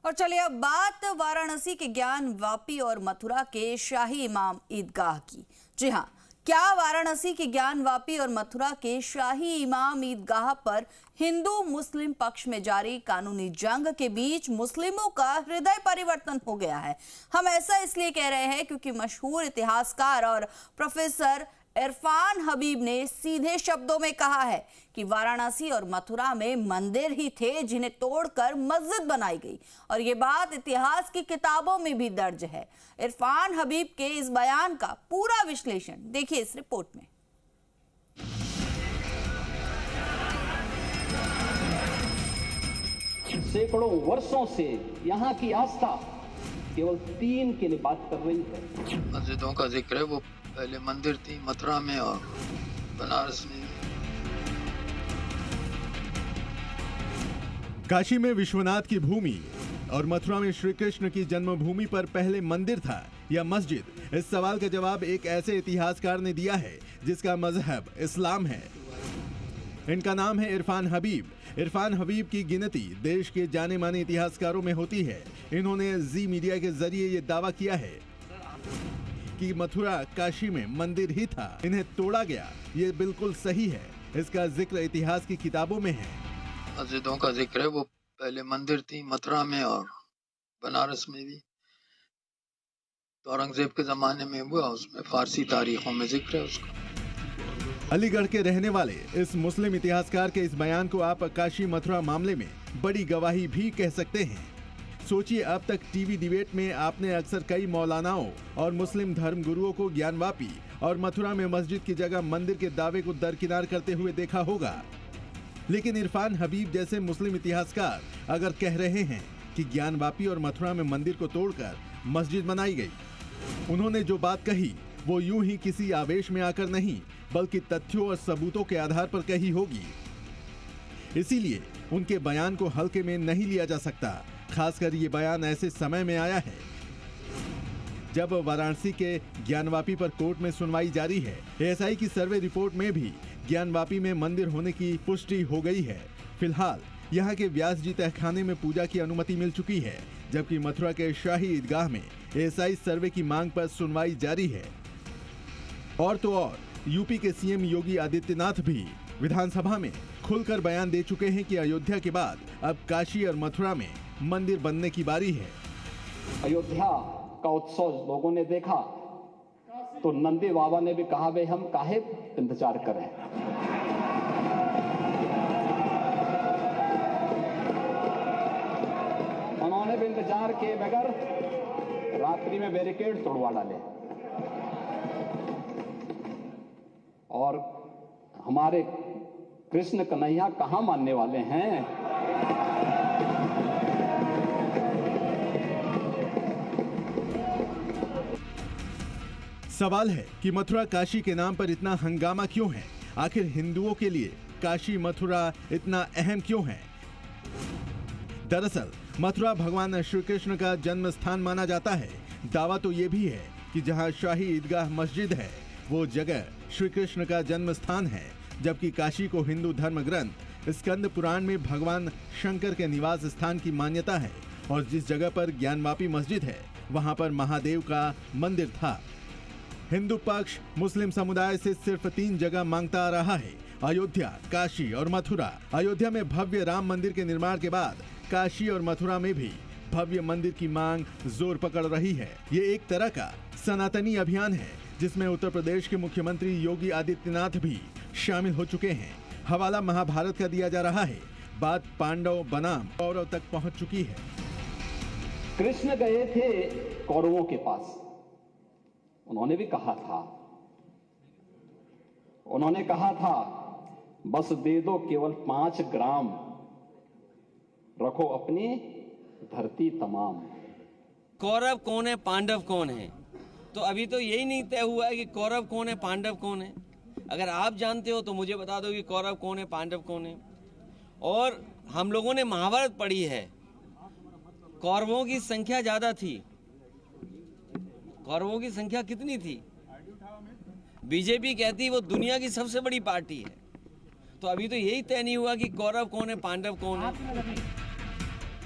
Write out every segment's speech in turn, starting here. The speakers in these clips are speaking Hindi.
और चलिए अब बात वाराणसी के ज्ञान वापी और मथुरा के शाही इमाम ईदगाह की। जी हाँ, क्या वाराणसी के ज्ञान वापी और मथुरा के शाही इमाम ईदगाह पर हिंदू मुस्लिम पक्ष में जारी कानूनी जंग के बीच मुस्लिमों का हृदय परिवर्तन हो गया है। हम ऐसा इसलिए कह रहे हैं क्योंकि मशहूर इतिहासकार और प्रोफेसर इरफान हबीब ने सीधे शब्दों में कहा है कि वाराणसी और मथुरा में मंदिर ही थे जिन्हें तोड़कर मस्जिद बनाई गई, और ये बात इतिहास की किताबों में भी दर्ज है। इरफान हबीब के इस बयान का पूरा विश्लेषण देखिए इस रिपोर्ट में। सैकड़ों वर्षों से यहाँ की आस्था केवल 3 के लिए बात कर रही है। मस्जिदों का जिक्र है, वो पहले मंदिर थी मथुरा में और बनारस में। काशी में विश्वनाथ की भूमि और मथुरा में श्री कृष्ण की जन्मभूमि पर पहले मंदिर था या मस्जिद? इस सवाल का जवाब एक ऐसे इतिहासकार ने दिया है जिसका मजहब इस्लाम है। इनका नाम है इरफान हबीब। इरफान हबीब की गिनती देश के जाने माने इतिहासकारों में होती है। इन्होंने जी मीडिया के जरिए ये दावा किया है कि मथुरा काशी में मंदिर ही था, इन्हें तोड़ा गया। ये बिल्कुल सही है, इसका जिक्र इतिहास की किताबों में है। मस्जिदों का जिक्र है, वो पहले मंदिर थी मथुरा में और बनारस में भी। तो औरंगजेब के जमाने में हुआ, उसमें फारसी तारीखों में जिक्र है उसका। अलीगढ़ के रहने वाले इस मुस्लिम इतिहासकार के इस बयान को आप काशी मथुरा मामले में बड़ी गवाही भी कह सकते हैं। सोचिए, अब तक टीवी डिबेट में आपने अक्सर कई मौलानाओं और मुस्लिम धर्मगुरुओं को ज्ञानवापी और मथुरा में मस्जिद की जगह मंदिर के दावे को दरकिनार करते हुए देखा होगा। लेकिन इरफान हबीब जैसे मुस्लिम इतिहासकार अगर कह रहे हैं कि ज्ञानवापी और मथुरा में मंदिर को तोड़कर मस्जिद बनाई गई, उन्होंने जो बात कही वो यूं ही किसी आवेश में आकर नहीं, बल्कि तथ्यों और सबूतों के आधार पर कही होगी। इसीलिए उनके बयान को हल्के में नहीं लिया जा सकता। खासकर ये बयान ऐसे समय में आया है जब वाराणसी के ज्ञानवापी पर कोर्ट में सुनवाई जारी है। एएसआई की सर्वे रिपोर्ट में भी ज्ञानवापी में मंदिर होने की पुष्टि हो गई है। फिलहाल यहाँ के व्यास जी तहखाने में पूजा की अनुमति मिल चुकी है, जबकि मथुरा के शाही ईदगाह में एएसआई सर्वे की मांग पर सुनवाई जारी है। और तो और यूपी के सीएम योगी आदित्यनाथ भी विधानसभा में खुलकर बयान दे चुके हैं कि अयोध्या के बाद अब काशी और मथुरा में मंदिर बनने की बारी है। अयोध्या का उत्सव लोगों ने देखा तो नंदी बाबा ने भी कहा, भाई हम काहे इंतजार करें। उन्होंने भी इंतजार किए बगैर रात्रि में बैरिकेड तोड़वा डाले और हमारे कृष्ण कन्हैया कहां मानने वाले हैं। सवाल है कि मथुरा काशी के नाम पर इतना हंगामा क्यों है? आखिर हिंदुओं के लिए काशी मथुरा इतना अहम क्यों है? दरअसल मथुरा भगवान श्री कृष्ण का जन्म स्थान माना जाता है। दावा तो ये भी है कि जहां शाही ईदगाह मस्जिद है वो जगह श्री कृष्ण का जन्म स्थान है, जबकि काशी को हिंदू धर्म ग्रंथ स्कंद पुराण में भगवान शंकर के निवास स्थान की मान्यता है। और जिस जगह पर ज्ञानवापी मस्जिद है वहां पर महादेव का मंदिर था। हिंदू पक्ष मुस्लिम समुदाय से सिर्फ 3 जगह मांगता आ रहा है, अयोध्या, काशी और मथुरा। अयोध्या में भव्य राम मंदिर के निर्माण के बाद काशी और मथुरा में भी भव्य मंदिर की मांग जोर पकड़ रही है। ये एक तरह का सनातनी अभियान है जिसमें उत्तर प्रदेश के मुख्यमंत्री योगी आदित्यनाथ भी शामिल हो चुके हैं। हवाला महाभारत का दिया जा रहा है। बात पांडव बनाम कौरव तक पहुंच चुकी है। कृष्ण गए थे कौरवों के पास, उन्होंने भी कहा था बस दे दो केवल 5 ग्राम, रखो अपनी धरती तमाम। कौरव कौन है, पांडव कौन है? तो अभी तो यही नहीं तय हुआ है कि कौरव कौन है, पांडव कौन है। अगर आप जानते हो तो मुझे बता दो कि कौरव कौन है, पांडव कौन है। और हम लोगों ने महाभारत पढ़ी है, कौरवों की संख्या ज्यादा थी। कौरवों की संख्या कितनी थी? बीजेपी कहती वो दुनिया की सबसे बड़ी पार्टी है। तो अभी तो यही तय नहीं हुआ कि कौरव कौन है, पांडव कौन है।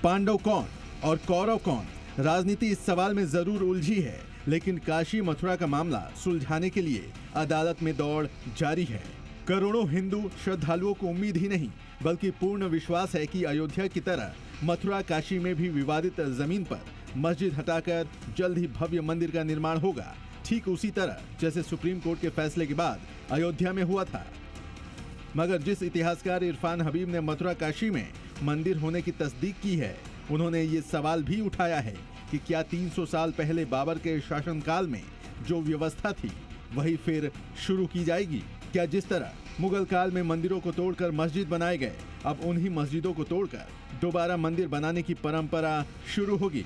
पांडव कौन? और कौरव कौन? राजनीति इस सवाल में जरूर उलझी है, लेकिन काशी मथुरा का मामला सुलझाने के लिए अदालत में दौड़ जारी है। करोड़ों हिंदू श्रद्धालुओं को उम्मीद ही नहीं बल्कि पूर्ण विश्वास है कि अयोध्या की तरह मथुरा काशी में भी विवादित जमीन पर मस्जिद हटाकर जल्द ही भव्य मंदिर का निर्माण होगा, ठीक उसी तरह जैसे सुप्रीम कोर्ट के फैसले के बाद अयोध्या में हुआ था। मगर जिस इतिहासकार इरफान हबीब ने मथुरा काशी में मंदिर होने की तस्दीक की है, उन्होंने ये सवाल भी उठाया है कि क्या 300 साल पहले बाबर के शासनकाल में जो व्यवस्था थी वही फिर शुरू की जाएगी? क्या जिस तरह मुगल काल में मंदिरों को तोड़कर मस्जिद बनाए गए, अब उन्हीं मस्जिदों को तोड़कर दोबारा मंदिर बनाने की परंपरा शुरू होगी?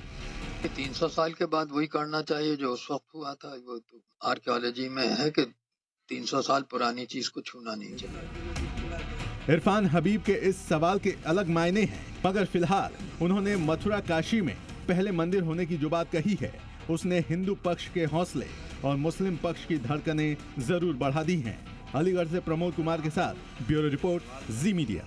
300 साल के बाद वही करना चाहिए जो उस वक्त हुआ था। वो तो आर्कियोलॉजी में है कि 300 साल पुरानी चीज को छूना नहीं चाहिए। इरफान हबीब के इस सवाल के अलग मायने हैं, मगर फिलहाल उन्होंने मथुरा काशी में पहले मंदिर होने की जो बात कही है, उसने हिंदू पक्ष के हौसले और मुस्लिम पक्ष की धड़कनें जरूर बढ़ा दी हैं। अलीगढ़ से प्रमोद कुमार के साथ ब्यूरो रिपोर्ट, जी मीडिया।